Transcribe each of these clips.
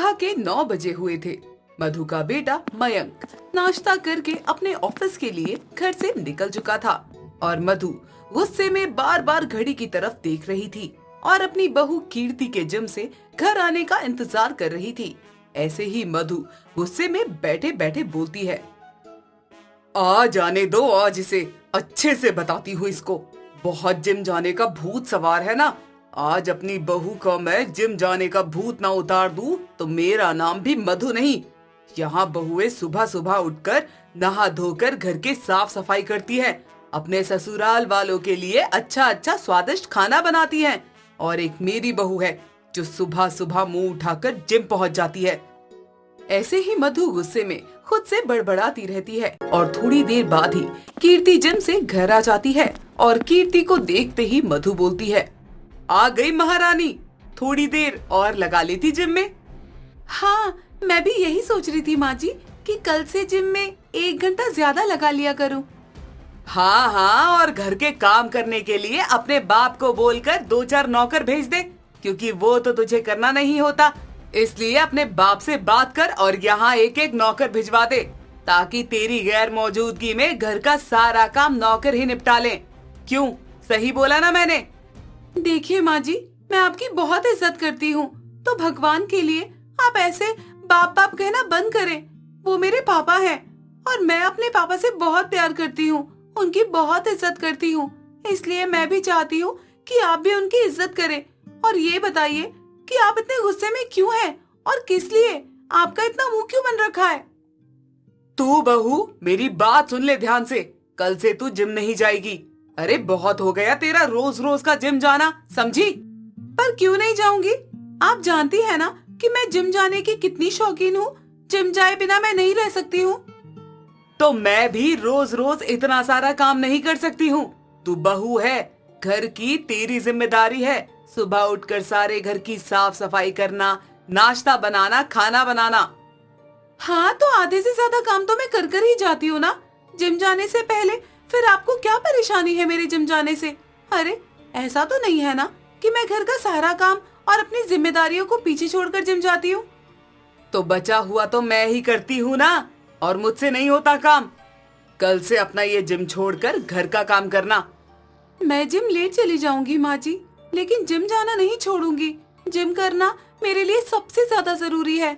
सुबह के 9 बजे हुए थे। मधु का बेटा मयंक नाश्ता करके अपने ऑफिस के लिए घर से निकल चुका था और मधु गुस्से में बार बार घड़ी की तरफ देख रही थी और अपनी बहू कीर्ति के जिम से घर आने का इंतजार कर रही थी। ऐसे ही मधु गुस्से में बैठे बैठे बोलती है, आ जाने दो, आज इसे अच्छे से बताती हूँ इसको। बहुत जिम जाने का भूत सवार है ना। आज अपनी बहू का मैं जिम जाने का भूत ना उतार दूं तो मेरा नाम भी मधु नहीं। यहाँ बहुएं सुबह सुबह उठकर नहा धोकर घर के साफ सफाई करती हैं, अपने ससुराल वालों के लिए अच्छा अच्छा स्वादिष्ट खाना बनाती हैं, और एक मेरी बहू है जो सुबह सुबह मुंह उठाकर जिम पहुँच जाती है। ऐसे ही मधु गुस्से में खुद से बड़बड़ाती रहती है और थोड़ी देर बाद ही कीर्ति जिम से घर आ जाती है और कीर्ति को देखते ही मधु बोलती है, आ गई महारानी, थोड़ी देर और लगा लेती जिम में। हाँ, मैं भी यही सोच रही थी माँ जी कि कल से जिम में 1 घंटा ज्यादा लगा लिया करूँ। हाँ हाँ, और घर के काम करने के लिए अपने बाप को बोलकर 2-4 नौकर भेज दे, क्योंकि वो तो तुझे करना नहीं होता। इसलिए अपने बाप से बात कर और यहाँ एक एक नौकर भिजवा दे, ताकि तेरी गैर मौजूदगी में घर का सारा काम नौकर ही निपटा लें। क्यों, सही बोला ना मैंने? देखिए माँ जी, मैं आपकी बहुत इज्जत करती हूँ, तो भगवान के लिए आप ऐसे बाप बाप कहना बंद करें। वो मेरे पापा हैं और मैं अपने पापा से बहुत प्यार करती हूँ, उनकी बहुत इज्जत करती हूँ। इसलिए मैं भी चाहती हूँ कि आप भी उनकी इज्जत करें। और ये बताइए कि आप इतने गुस्से में क्यों हैं और किस लिए? आपका इतना मुंह क्यों बन रखा है? तू बहू, मेरी बात सुन ले ध्यान से। कल से तू जिम नहीं जाएगी। अरे बहुत हो गया तेरा रोज रोज का जिम जाना, समझी? पर क्यों नहीं जाऊंगी? आप जानती है ना कि मैं जिम जाने की कितनी शौकीन हूँ। जिम जाए बिना मैं नहीं रह सकती हूँ। तो मैं भी रोज रोज इतना सारा काम नहीं कर सकती हूँ। तू बहू है, घर की तेरी जिम्मेदारी है सुबह उठकर सारे घर की साफ सफाई करना, नाश्ता बनाना, खाना बनाना। हाँ, तो आधे से ज्यादा काम तो मैं कर कर ही जाती हूँ ना जिम जाने से पहले। फिर आपको क्या परेशानी है मेरे जिम जाने से? अरे ऐसा तो नहीं है ना कि मैं घर का सारा काम और अपनी जिम्मेदारियों को पीछे छोड़कर जिम जाती हूँ। तो बचा हुआ तो मैं ही करती हूँ ना, और मुझसे नहीं होता काम। कल से अपना ये जिम छोड़कर घर का काम करना। मैं जिम लेट चली जाऊंगी माँ जी, लेकिन जिम जाना नहीं छोड़ूंगी। जिम करना मेरे लिए सबसे ज्यादा जरूरी है।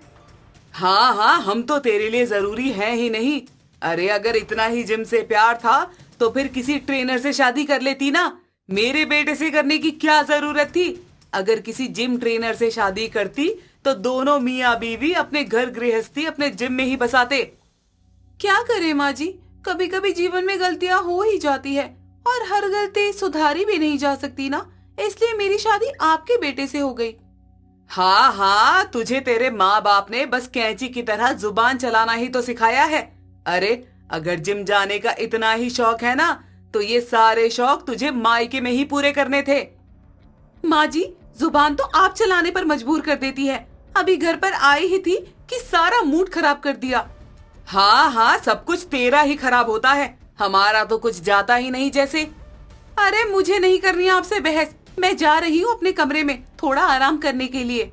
हाँ हाँ, हम तो तेरे लिए जरूरी है ही नहीं। अरे अगर इतना ही जिम से प्यार था तो फिर किसी ट्रेनर से शादी कर लेती ना। मेरे बेटे से करने की क्या जरूरत थी? अगर किसी जिम ट्रेनर से शादी करती तो दोनों मियाँ बीवी अपने घर गृहस्थी अपने जिम में ही बसाते। क्या करे माँ जी, कभी कभी जीवन में गलतियाँ हो ही जाती है और हर गलती सुधारी भी नहीं जा सकती ना। इसलिए मेरी शादी आपके बेटे से हो गई। हाँ हाँ, तुझे तेरे माँ बाप ने बस कैंची की तरह जुबान चलाना ही तो सिखाया है। अरे अगर जिम जाने का इतना ही शौक है ना, तो ये सारे शौक तुझे मायके में ही पूरे करने थे। माँ जी, जुबान तो आप चलाने पर मजबूर कर देती है। अभी घर पर आई ही थी कि सारा मूड खराब कर दिया। हाँ हाँ, सब कुछ तेरा ही खराब होता है, हमारा तो कुछ जाता ही नहीं जैसे। अरे मुझे नहीं करनी आपसे बहस, मैं जा रही हूँ अपने कमरे में थोड़ा आराम करने के लिए।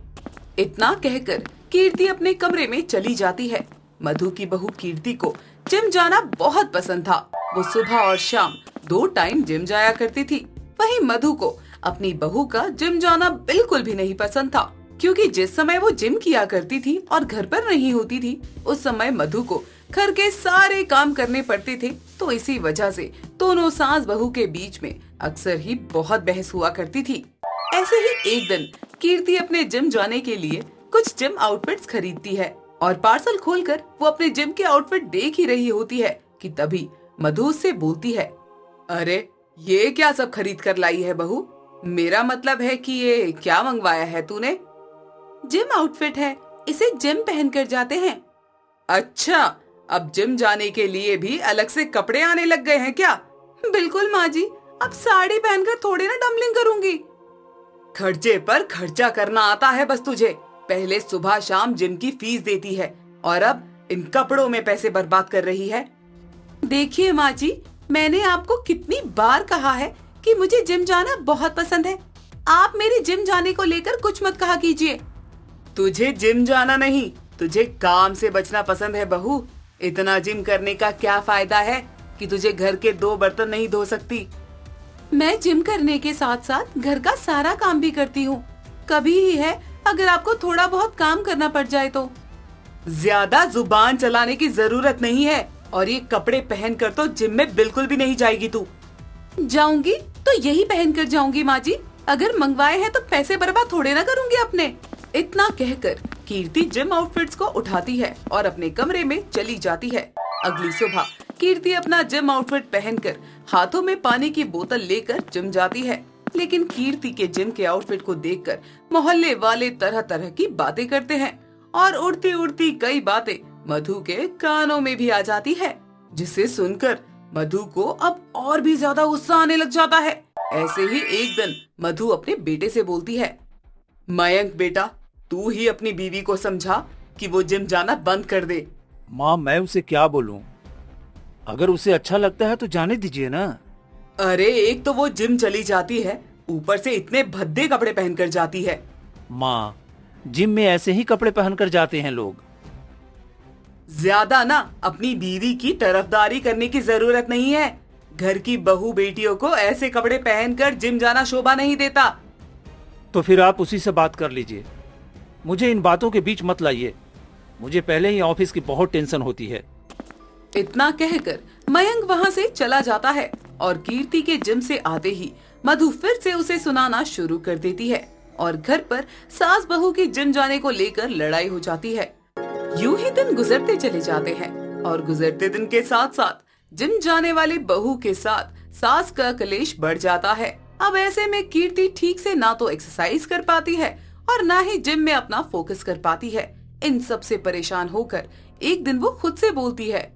इतना कहकर कीर्ति अपने कमरे में चली जाती है। मधु की बहू कीर्ति को जिम जाना बहुत पसंद था। वो सुबह और शाम 2 टाइम जिम जाया करती थी। वहीं मधु को अपनी बहू का जिम जाना बिल्कुल भी नहीं पसंद था, क्योंकि जिस समय वो जिम किया करती थी और घर पर नहीं होती थी, उस समय मधु को घर के सारे काम करने पड़ते थे। तो इसी वजह से दोनों सास बहू के बीच में अक्सर ही बहुत बहस हुआ करती थी। ऐसे ही एक दिन कीर्ति अपने जिम जाने के लिए कुछ जिम आउटफिट्स खरीदती है और पार्सल खोलकर वो अपने जिम के आउटफिट देख ही रही होती है कि तभी मधु उससे बोलती है, अरे ये क्या सब खरीद कर लाई है बहू? मेरा मतलब है कि ये क्या मंगवाया है तूने? जिम आउटफिट है, इसे जिम पहन कर जाते हैं। अच्छा, अब जिम जाने के लिए भी अलग से कपड़े आने लग गए हैं क्या? बिल्कुल माँ जी, अब साड़ी पहनकर थोड़े ना डम्बलिंग करूंगी। खर्चे पर खर्चा करना आता है बस तुझे। पहले सुबह शाम जिम की फीस देती है और अब इन कपड़ों में पैसे बर्बाद कर रही है। देखिए माँ जी, मैंने आपको कितनी बार कहा है कि मुझे जिम जाना बहुत पसंद है। आप मेरी जिम जाने को लेकर कुछ मत कहा कीजिए। तुझे जिम जाना नहीं, तुझे काम से बचना पसंद है बहू। इतना जिम करने का क्या फायदा है कि तुझे घर के 2 बर्तन नहीं धो सकती। मैं जिम करने के साथ साथ घर का सारा काम भी करती हूँ। कभी ही है अगर आपको थोड़ा बहुत काम करना पड़ जाए तो। ज्यादा जुबान चलाने की जरूरत नहीं है, और ये कपड़े पहनकर तो जिम में बिल्कुल भी नहीं जाएगी तू। जाऊंगी तो यही पहनकर जाऊंगी माँ जी। अगर मंगवाए हैं तो पैसे बर्बाद थोड़े ना करूंगी अपने। इतना कहकर कीर्ति जिम आउटफिट्स को उठाती है और अपने कमरे में चली जाती है। अगली सुबह कीर्ति अपना जिम आउटफिट पहनकर हाथों में पानी की बोतल लेकर जिम जाती है। लेकिन कीर्ति के जिम के आउटफिट को देखकर मोहल्ले वाले तरह तरह की बातें करते हैं, और उड़ती उड़ती कई बातें मधु के कानों में भी आ जाती है, जिसे सुनकर मधु को अब और भी ज्यादा गुस्सा आने लग जाता है। ऐसे ही एक दिन मधु अपने बेटे से बोलती है, मयंक बेटा, तू ही अपनी बीवी को समझा कि वो जिम जाना बंद कर दे। माँ, मैं उसे क्या बोलूं? अगर उसे अच्छा लगता है तो जाने दीजिए ना। अरे एक तो वो जिम चली जाती है, ऊपर से इतने भद्दे कपड़े पहनकर जाती है। माँ, जिम में ऐसे ही कपड़े पहनकर जाते हैं लोग। ज्यादा ना अपनी बीवी की तरफदारी करने की जरूरत नहीं है। घर की बहू बेटियों को ऐसे कपड़े पहनकर जिम जाना शोभा नहीं देता। तो फिर आप उसी से बात कर लीजिए, मुझे इन बातों के बीच मत लाइए। मुझे पहले ही ऑफिस की बहुत टेंशन होती है। इतना कहकर मयंक वहाँ से चला जाता है, और कीर्ति के जिम से आते ही मधु फिर से उसे सुनाना शुरू कर देती है, और घर पर सास बहू की जिम जाने को लेकर लड़ाई हो जाती है। यूं ही दिन गुजरते चले जाते हैं, और गुजरते दिन के साथ साथ जिम जाने वाले बहू के साथ सास का कलेश बढ़ जाता है। अब ऐसे में कीर्ति ठीक से ना तो एक्सरसाइज कर पाती है और ना ही जिम में अपना फोकस कर पाती है। इन सब से परेशान होकर एक दिन वो खुद से बोलती है,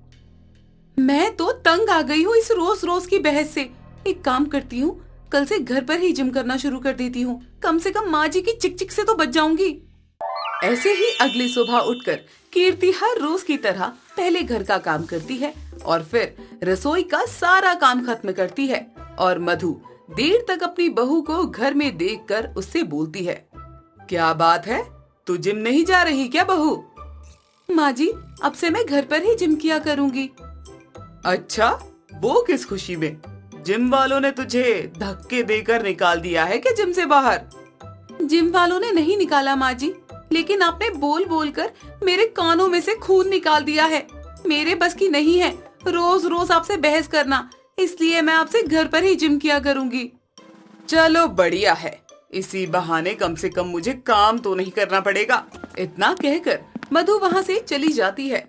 मैं तो तंग आ गई हूँ इस रोज रोज की बहस से। एक काम करती हूँ, कल से घर पर ही जिम करना शुरू कर देती हूँ। कम से कम माँ जी की चिक-चिक से तो बच जाऊंगी। ऐसे ही अगली सुबह उठकर कीर्ति हर रोज की तरह पहले घर का काम करती है और फिर रसोई का सारा काम खत्म करती है, और मधु देर तक अपनी बहू को घर में देखकर उससे बोलती है, क्या बात है, तू जिम नहीं जा रही क्या बहू? माँ जी, अब से मैं घर पर ही जिम किया करूँगी। अच्छा, वो किस खुशी में? जिम वालों ने तुझे धक्के देकर निकाल दिया है क्या जिम से बाहर? जिम वालों ने नहीं निकाला माँ जी, लेकिन आपने बोल बोल कर मेरे कानों में से खून निकाल दिया है। मेरे बस की नहीं है रोज रोज आपसे बहस करना, इसलिए मैं आपसे घर पर ही जिम किया करूँगी। चलो बढ़िया है, इसी बहाने कम से कम मुझे काम तो नहीं करना पड़ेगा। इतना कहकर मधु वहाँ से चली जाती है।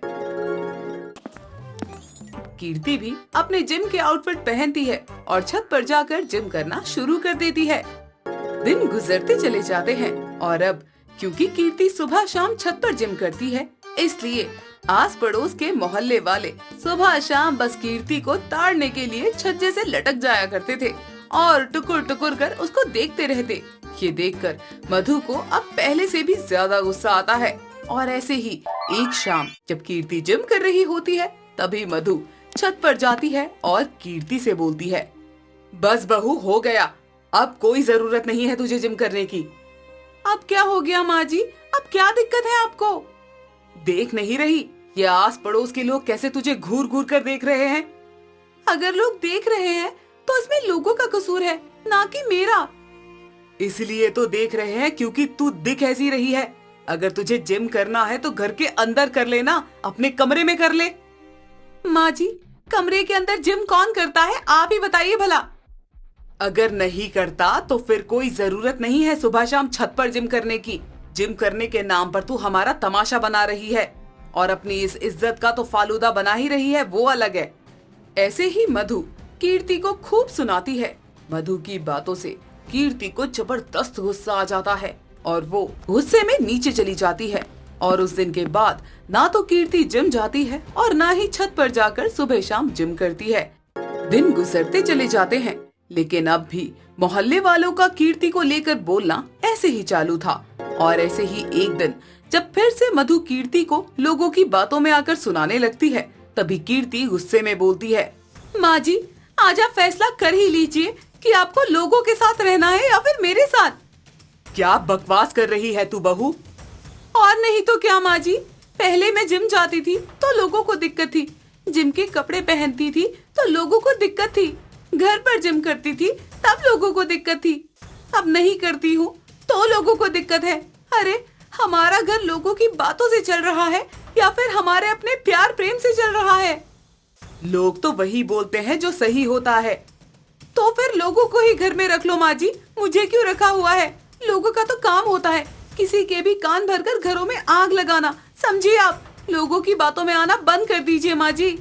कीर्ति भी अपने जिम के आउटफिट पहनती है और छत पर जाकर जिम करना शुरू कर देती है। दिन गुजरते चले जाते हैं, और अब क्योंकि कीर्ति सुबह शाम छत पर जिम करती है, इसलिए आस पड़ोस के मोहल्ले वाले सुबह शाम बस कीर्ति को ताड़ने के लिए छज्जे से लटक जाया करते थे और टुकुर टुकुर कर उसको देखते रहते। ये देखकर मधु को अब पहले से भी ज्यादा गुस्सा आता है, और ऐसे ही एक शाम जब कीर्ति जिम कर रही होती है, तभी मधु छत पर जाती है और कीर्ति से बोलती है, बस बहू हो गया, अब कोई जरूरत नहीं है तुझे जिम करने की। अब क्या हो गया माँ जी, अब क्या दिक्कत है आपको? देख नहीं रही ये आस पड़ोस के लोग कैसे तुझे घूर घूर कर देख रहे हैं? अगर लोग देख रहे हैं तो इसमें लोगों का कसूर है, ना कि मेरा। इसलिए तो देख रहे हैं क्योंकि तू दिख ऐसी रही है। अगर तुझे जिम करना है तो घर के अंदर कर लेना, अपने कमरे में कर ले। माँ जी, कमरे के अंदर जिम कौन करता है, आप ही बताइए भला। अगर नहीं करता तो फिर कोई जरूरत नहीं है सुबह शाम छत पर जिम करने की। जिम करने के नाम पर तू हमारा तमाशा बना रही है, और अपनी इस इज्जत का तो फालूदा बना ही रही है, वो अलग है। ऐसे ही मधु कीर्ति को खूब सुनाती है। मधु की बातों से कीर्ति को जबरदस्त गुस्सा आ जाता है, और वो गुस्से में नीचे चली जाती है। और उस दिन के बाद ना तो कीर्ति जिम जाती है और ना ही छत पर जाकर सुबह शाम जिम करती है। दिन गुजरते चले जाते हैं, लेकिन अब भी मोहल्ले वालों का कीर्ति को लेकर बोलना ऐसे ही चालू था। और ऐसे ही एक दिन जब फिर से मधु कीर्ति को लोगों की बातों में आकर सुनाने लगती है, तभी कीर्ति गुस्से में बोलती है, माँ जी, आज आप फैसला कर ही लीजिए कि आपको लोगों के साथ रहना है या फिर मेरे साथ। क्या बकवास कर रही है तू बहू? और नहीं तो क्या माँ जी, पहले मैं जिम जाती थी तो लोगों को दिक्कत थी, जिम के कपड़े पहनती थी तो लोगों को दिक्कत थी, घर पर जिम करती थी तब लोगों को दिक्कत थी, अब नहीं करती हूँ तो लोगों को दिक्कत है। अरे हमारा घर लोगों की बातों से चल रहा है या फिर हमारे अपने प्यार प्रेम से चल रहा है? लोग तो वही बोलते हैं जो सही होता है। तो फिर लोगों को ही घर में रख लो माँ जी, मुझे क्यों रखा हुआ है? लोगों का तो काम होता है किसी के भी कान भरकर घरों में आग लगाना, समझिए आप। लोगों की बातों में आना बंद कर दीजिए माँ जी।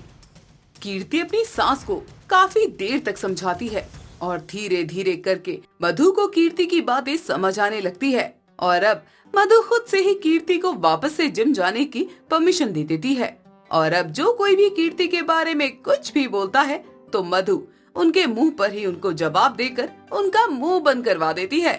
कीर्ति अपनी सास को काफी देर तक समझाती है और धीरे धीरे करके मधु को कीर्ति की बातें समझ आने लगती है और अब मधु खुद से ही कीर्ति को वापस से जिम जाने की परमिशन दे देती है। और अब जो कोई भी कीर्ति के बारे में कुछ भी बोलता है तो मधु उनके मुंह पर ही उनको जवाब देकर उनका मुंह बंद करवा देती है।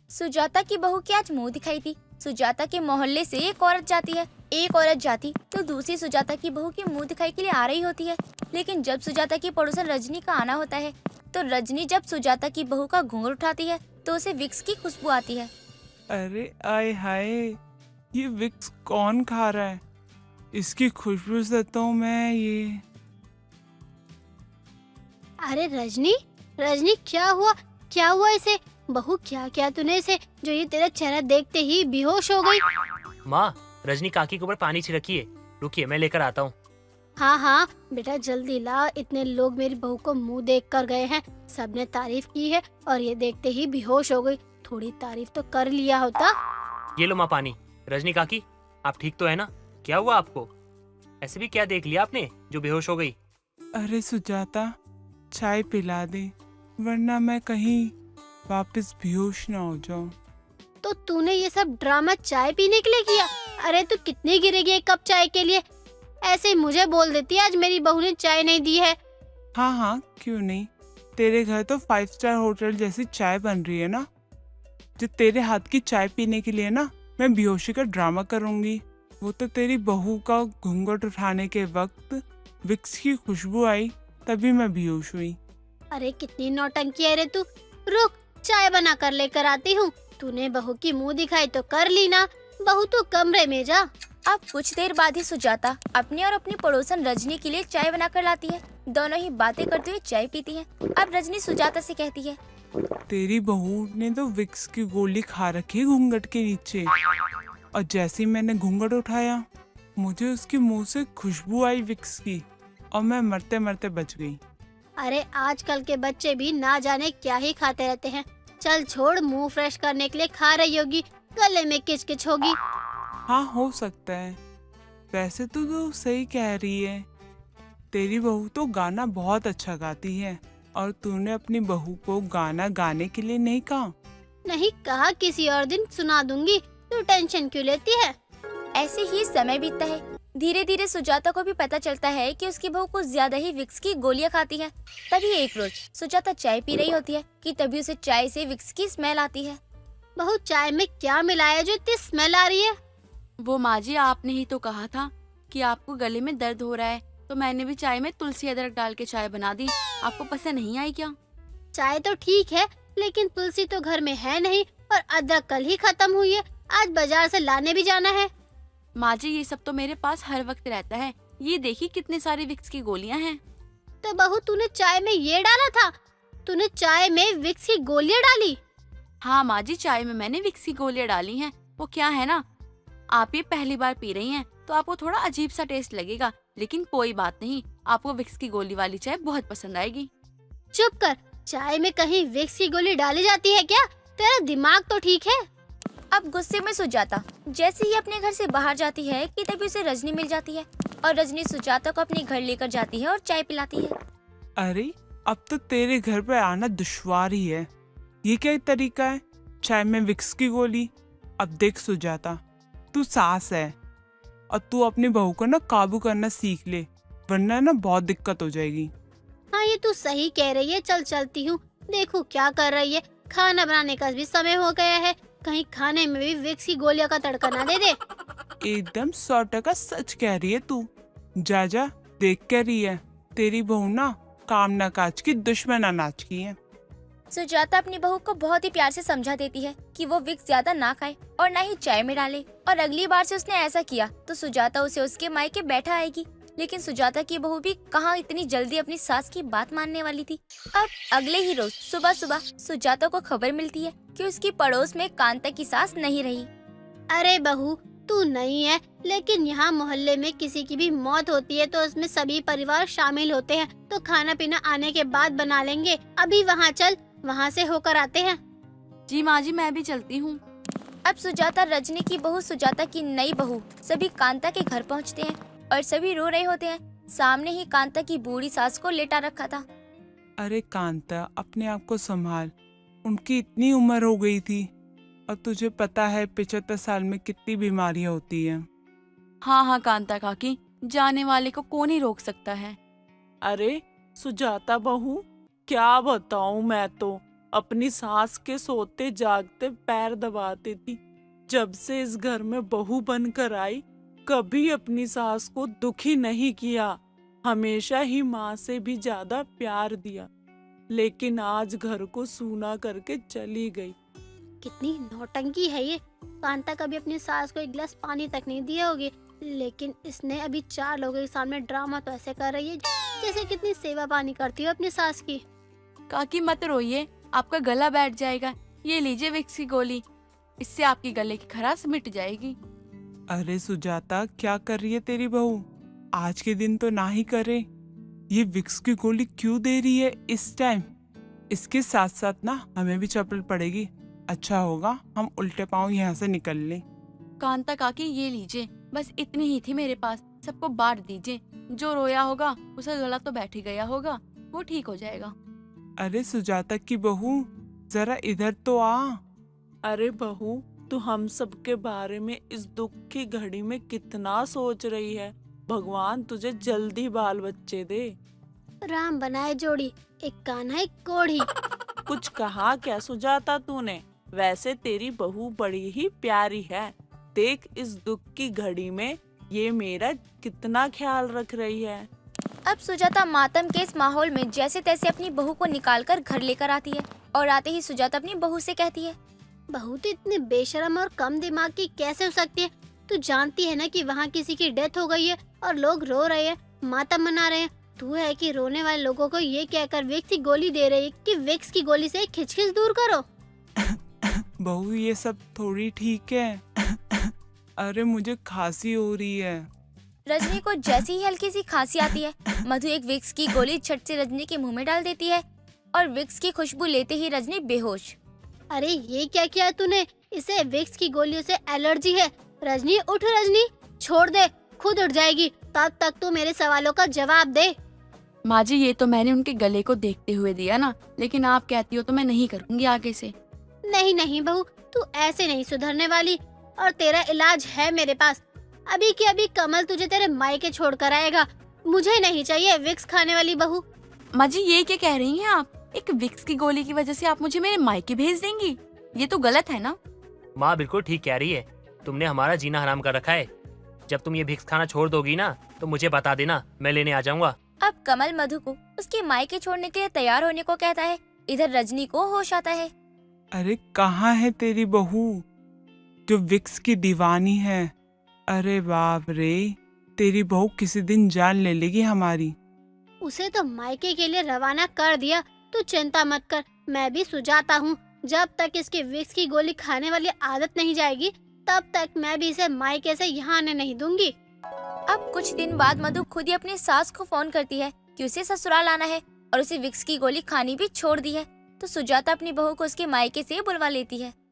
सुजाता की बहू की आज मुंह दिखाई थी। सुजाता के मोहल्ले से एक औरत जाती है, एक औरत जाती तो दूसरी सुजाता की बहू की मुंह दिखाई के लिए आ रही होती है। लेकिन जब सुजाता की पड़ोसन रजनी का आना होता है तो रजनी जब सुजाता की बहू का घूंघट उठाती है तो उसे विक्स की खुशबू आती है। अरे आय हाय, ये विक्स कौन खा रहा है? इसकी खुशबू से तो मैं ये। अरे रजनी, रजनी क्या हुआ इसे? बहू क्या क्या तूने इसे, जो ये तेरा चेहरा देखते ही बेहोश हो गई? माँ, रजनी काकी के ऊपर पानी छिड़किए, रुकिए मैं लेकर आता हूँ। हाँ बेटा जल्दी ला, इतने लोग मेरी बहू को मुंह देख कर गए हैं, सबने तारीफ की है और ये देखते ही बेहोश हो गई। थोड़ी तारीफ तो कर लिया होता। ये लो माँ पानी। रजनी काकी, आप ठीक तो है ना? क्या हुआ आपको? ऐसे भी क्या देख लिया आपने जो बेहोश हो गई? अरे सुजाता, चाय पिला दे वरना मैं कहीं वापस बेहोश ना हो जाऊं। तो तूने ये सब ड्रामा चाय पीने के लिए किया? अरे तू कितनी गिरेगी एक कप चाय के लिए? ऐसे ही मुझे बोल देती आज मेरी बहू ने चाय नहीं दी है। हाँ क्यों नहीं, तेरे घर तो 5 स्टार होटल जैसी चाय बन रही है ना। जो तेरे हाथ की चाय पीने के लिए ना मैं बेहोशी का ड्रामा करूंगी। वो तो तेरी बहू का घूंघट उठाने के वक्त विक्स की खुशबू आई तभी मैं बेहोश हुई। अरे कितनी नौटंकी है रे तू। रुक, चाय बना कर लेकर आती हूँ। तूने बहू की मुंह दिखाई तो कर ली ना, बहू तो कमरे में जा। अब कुछ देर बाद ही सुजाता अपनी और अपनी पड़ोसन रजनी के लिए चाय बनाकर लाती है। दोनों ही बातें करते हुए चाय पीती हैं। अब रजनी सुजाता से कहती है, तेरी बहू ने तो विक्स की गोली खा रखी घूंघट के नीचे, और जैसे ही मैंने घूंघट उठाया मुझे उसके मुंह से खुशबू आई विक्स की और मैं मरते मरते बच गई। अरे आजकल के बच्चे भी ना जाने क्या ही खाते रहते हैं। चल छोड़, मुंह फ्रेश करने के लिए खा रही होगी, गले में किचकिच होगी। हाँ हो सकता है। वैसे तो सही कह रही है, तेरी बहू तो गाना बहुत अच्छा गाती है और तूने अपनी बहू को गाना गाने के लिए नहीं कहा? नहीं कहा, किसी और दिन सुना दूंगी, तू टेंशन क्यों लेती है? ऐसे ही समय बीतता है। धीरे धीरे सुजाता को भी पता चलता है कि उसकी बहू कुछ ज्यादा ही विक्स की गोलियां खाती है। तभी एक रोज सुजाता चाय पी रही होती है कि तभी उसे चाय से विक्स की स्मेल आती है। बहू चाय में क्या मिलाया जो इतनी स्मेल आ रही है? वो माँ जी, आपने ही तो कहा था कि आपको गले में दर्द हो रहा है, तो मैंने भी चाय में तुलसी अदरक डाल के चाय बना दी। आपको पसंद नहीं आई क्या? चाय तो ठीक है लेकिन तुलसी तो घर में है नहीं और अदरक कल ही खत्म हुई है, आज बाजार से लाने भी जाना है। माँ जी, ये सब तो मेरे पास हर वक्त रहता है। ये देखिए कितने सारे विक्स की गोलियां हैं। तो बहू तूने चाय में ये डाला था? तूने चाय में विक्स की गोलियां डाली? हाँ माँ जी, चाय में मैंने विक्स की गोलियां डाली हैं। वो क्या है ना, आप ये पहली बार पी रही हैं तो आपको थोड़ा अजीब सा टेस्ट लगेगा, लेकिन कोई बात नहीं, आपको विक्स की गोली वाली चाय बहुत पसंद आएगी। चुप कर, चाय में कहीं विक्स की गोली डाली जाती है क्या? तेरा दिमाग तो ठीक है। अब गुस्से में सुजाता जैसे ही अपने घर से बाहर जाती है कि तभी उसे रजनी मिल जाती है और रजनी सुजाता को अपने घर लेकर जाती है और चाय पिलाती है। अरे अब तो तेरे घर पे आना दुश्वार ही है। ये क्या तरीका है, चाय में विक्स की गोली? अब देख सुजाता, तू सास है और तू अपनी बहू को ना काबू करना सीख ले, वरना ना बहुत दिक्कत हो जाएगी। हाँ ये तू सही कह रही है, चल चलती हूँ, देखो क्या कर रही है। खाना बनाने का भी समय हो गया है, कहीं खाने में भी विक्स की गोलियां का तड़का ना दे दे। एकदम 100% सच कह रही है तू। जा जा, देख कर रही है, तेरी बहू ना काम ना काज की दुश्मन अनाज की है। सुजाता अपनी बहू को बहुत ही प्यार से समझा देती है कि वो विक्स ज्यादा ना खाए और ना ही चाय में डाले, और अगली बार से उसने ऐसा किया तो सुजाता उसे उसके मायके बैठा आएगी। लेकिन सुजाता की बहू भी कहाँ इतनी जल्दी अपनी सास की बात मानने वाली थी। अब अगले ही रोज सुबह सुबह सुजाता को खबर मिलती है कि उसकी पड़ोस में कांता की सास नहीं रही। अरे बहू, तू नहीं है, लेकिन यहाँ मोहल्ले में किसी की भी मौत होती है तो उसमें सभी परिवार शामिल होते हैं, तो खाना पीना आने के बाद बना लेंगे। अभी वहाँ चल, वहाँ से होकर आते हैं। जी माँ जी, मैं भी चलती हूँ। अब सुजाता, रजनी की बहू, सुजाता की नई बहू सभी कांता के घर पहुँचते हैं और सभी रो रहे होते हैं। सामने ही कांता की बूढ़ी सास को लेटा रखा था। अरे कांता, अपने आप को संभाल, उनकी इतनी उम्र हो गई थी और तुझे पता है 75 साल में कितनी बीमारियां होती हैं। हाँ हाँ कांता काकी, जाने वाले को कौन ही रोक सकता है। अरे सुजाता बहू, क्या बताऊं, मैं तो अपनी सास के सोते जागते पैर दबाती थी। जब से इस घर में बहू बनकर आई, कभी अपनी सास को दुखी नहीं किया, हमेशा ही माँ से भी ज्यादा प्यार दिया। लेकिन आज घर को सूना करके चली गई। कितनी नौटंकी है ये। कांता कभी अपनी सास को एक गिलास पानी तक नहीं दिया होगी, लेकिन इसने अभी 4 लोगों के सामने ड्रामा तो ऐसे कर रही है जैसे कितनी सेवा पानी करती हो अपनी सास की। काकी मत रोइए, आपका गला बैठ जाएगा। ये लीजिए विक्स की गोली, इससे आपकी गले की खराश मिट जाएगी। अरे सुजाता, क्या कर रही है तेरी बहू? आज के दिन तो ना ही करे। ये विक्स की गोली क्यों दे रही है इस टाइम? इसके साथ साथ ना हमें भी चप्पल पड़ेगी। अच्छा होगा हम उल्टे पांव यहाँ से निकल लें। कांता काकी ये लीजिए, बस इतनी ही थी मेरे पास, सबको बांट दीजिए। जो रोया होगा उसका गला तो बैठ ही गया होगा, वो ठीक हो जाएगा। अरे सुजाता की बहू, जरा इधर तो आ। अरे बहू, तू हम सब के बारे में इस दुख की घड़ी में कितना सोच रही है। भगवान तुझे जल्दी बाल बच्चे दे। राम बनाए जोड़ी, एक कान्हा एक कोढ़ी। कुछ कहा क्या सुजाता तूने? वैसे तेरी बहू बड़ी ही प्यारी है। देख इस दुख की घड़ी में ये मेरा कितना ख्याल रख रही है। अब सुजाता मातम के इस माहौल में जैसे तैसे अपनी बहू को निकालकर घर लेकर आती है, और आते ही सुजाता अपनी बहू से कहती है, बहू तो इतनी बेशरम और कम दिमाग की कैसे हो सकती है? तू जानती है ना कि वहाँ किसी की डेथ हो गई है और लोग रो रहे हैं, मातम मना रहे हैं। तू है कि रोने वाले लोगों को ये कहकर विक्स की गोली दे रही है कि विक्स की गोली से खिचखिच दूर करो। बहू, ये सब थोड़ी ठीक है। अरे मुझे खांसी हो रही है। रजनी को जैसी ही हल्की सी खांसी आती है, मधु एक विक्स की गोली झट से रजनी के मुंह में डाल देती है और विक्स की खुशबू लेते ही रजनी बेहोश। अरे ये क्या किया तूने? इसे विक्स की गोलियों से एलर्जी है। रजनी उठ, रजनी छोड़ दे, खुद उठ जाएगी। तब तक तू मेरे सवालों का जवाब दे। माँ जी, ये तो मैंने उनके गले को देखते हुए दिया ना, लेकिन आप कहती हो तो मैं नहीं करूँगी आगे से। नहीं नहीं बहू, तू ऐसे नहीं सुधरने वाली, और तेरा इलाज है मेरे पास। अभी की अभी कमल तुझे तेरे मायके छोड़ कर आएगा। मुझे नहीं चाहिए विक्स खाने वाली बहू। माँ जी, ये क्या कह रही हैं आप? एक विक्स की गोली की वजह से आप मुझे मेरे मायके भेज देंगी? ये तो गलत है ना। माँ बिल्कुल ठीक कह रही है, तुमने हमारा जीना हराम कर रखा है। जब तुम ये विक्स खाना छोड़ दोगी ना तो मुझे बता देना, मैं लेने आ जाऊंगा। अब कमल मधु को उसके मायके छोड़ने के लिए तैयार होने को कहता है। इधर रजनी को होश आता है। अरे कहाँ है तेरी बहू जो विक्स की दीवानी है? अरे बाप रे, तेरी बहू किसी दिन जान ले लेगी हमारी। उसे तो मायके के लिए रवाना कर दिया, तू चिंता मत कर। मैं भी सुजाता हूँ। जब तक इसकी विक्स की गोली खाने वाली आदत नहीं जाएगी, तब तक मैं भी इसे मायके से यहाँ आने नहीं दूंगी। अब कुछ दिन बाद मधु खुद ही अपनी सास को फोन करती है कि उसे ससुराल आना है और उसे विक्स की गोली खानी भी छोड़ दी है। तो सुजाता अपनी बहू को उसके मायके से बुलवा लेती है।